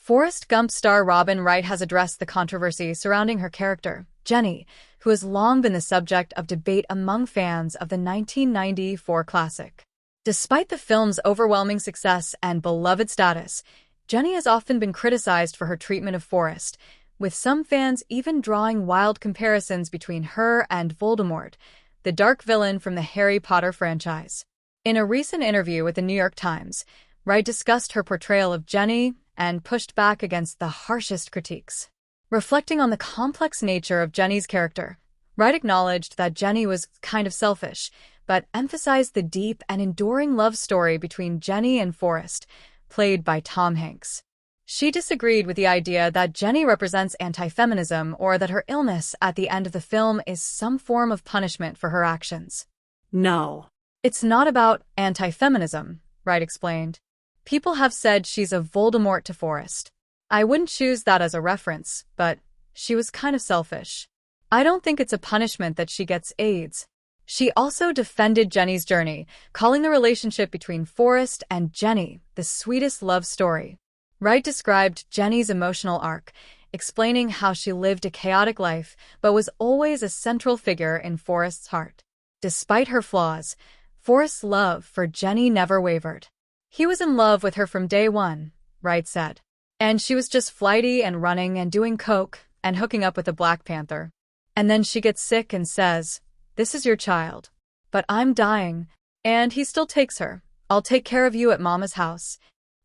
Forrest Gump star Robin Wright has addressed the controversy surrounding her character, Jenny, who has long been the subject of debate among fans of the 1994 classic. Despite the film's overwhelming success and beloved status, Jenny has often been criticized for her treatment of Forrest, with some fans even drawing wild comparisons between her and Voldemort, the dark villain from the Harry Potter franchise. In a recent interview with the New York Times, Wright discussed her portrayal of Jenny and pushed back against the harshest critiques. Reflecting on the complex nature of Jenny's character, Wright acknowledged that Jenny was kind of selfish, but emphasized the deep and enduring love story between Jenny and Forrest, played by Tom Hanks. She disagreed with the idea that Jenny represents anti-feminism or that her illness at the end of the film is some form of punishment for her actions. No. It's not about anti-feminism, Wright explained. People have said she's a Voldemort to Forrest. I wouldn't choose that as a reference, but she was kind of selfish. I don't think it's a punishment that she gets AIDS. She also defended Jenny's journey, calling the relationship between Forrest and Jenny the sweetest love story. Wright described Jenny's emotional arc, explaining how she lived a chaotic life but was always a central figure in Forrest's heart. Despite her flaws, Forrest's love for Jenny never wavered. He was in love with her from day one, Wright said. And she was just flighty and running and doing coke and hooking up with a Black Panther. And then she gets sick and says, "This is your child. But I'm dying." And he still takes her. "I'll take care of you at Mama's house."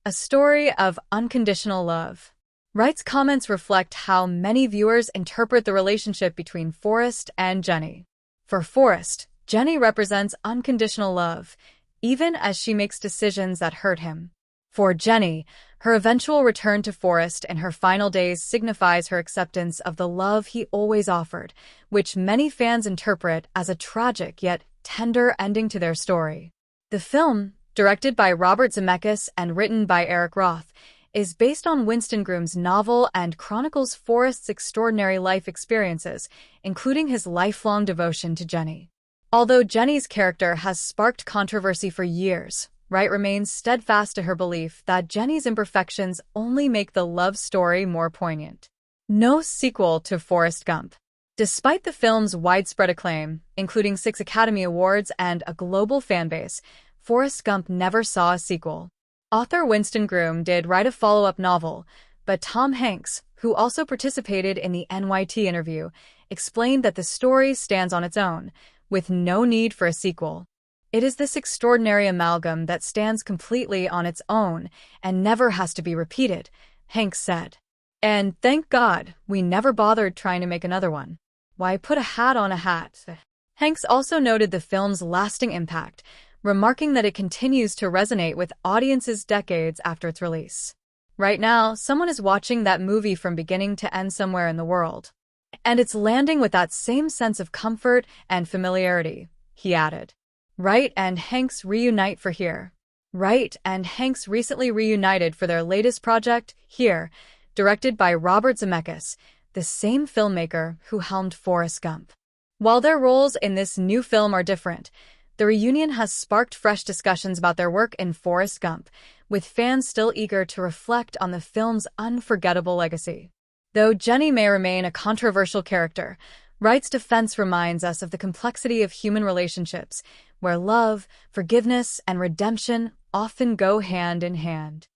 A story of unconditional love. Wright's comments reflect how many viewers interpret the relationship between Forrest and Jenny. For Forrest, Jenny represents unconditional love, even as she makes decisions that hurt him. For Jenny, her eventual return to Forrest in her final days signifies her acceptance of the love he always offered, which many fans interpret as a tragic yet tender ending to their story. The film, directed by Robert Zemeckis and written by Eric Roth, is based on Winston Groom's novel and chronicles Forrest's extraordinary life experiences, including his lifelong devotion to Jenny. Although Jenny's character has sparked controversy for years, Wright remains steadfast to her belief that Jenny's imperfections only make the love story more poignant. No sequel to Forrest Gump. Despite the film's widespread acclaim, including 6 Academy Awards and a global fanbase, Forrest Gump never saw a sequel. Author Winston Groom did write a follow-up novel, but Tom Hanks, who also participated in the NYT interview, explained that the story stands on its own, with no need for a sequel. It is this extraordinary amalgam that stands completely on its own and never has to be repeated, Hanks said. And thank God, we never bothered trying to make another one. Why put a hat on a hat? Hanks also noted the film's lasting impact, remarking that it continues to resonate with audiences decades after its release. Right now, someone is watching that movie from beginning to end somewhere in the world. And it's landing with that same sense of comfort and familiarity, he added. Wright and Hanks reunite for Here. Wright and Hanks recently reunited for their latest project, Here, directed by Robert Zemeckis, the same filmmaker who helmed Forrest Gump. While their roles in this new film are different, the reunion has sparked fresh discussions about their work in Forrest Gump, with fans still eager to reflect on the film's unforgettable legacy. Though Jenny may remain a controversial character, Wright's defense reminds us of the complexity of human relationships, where love, forgiveness, and redemption often go hand in hand.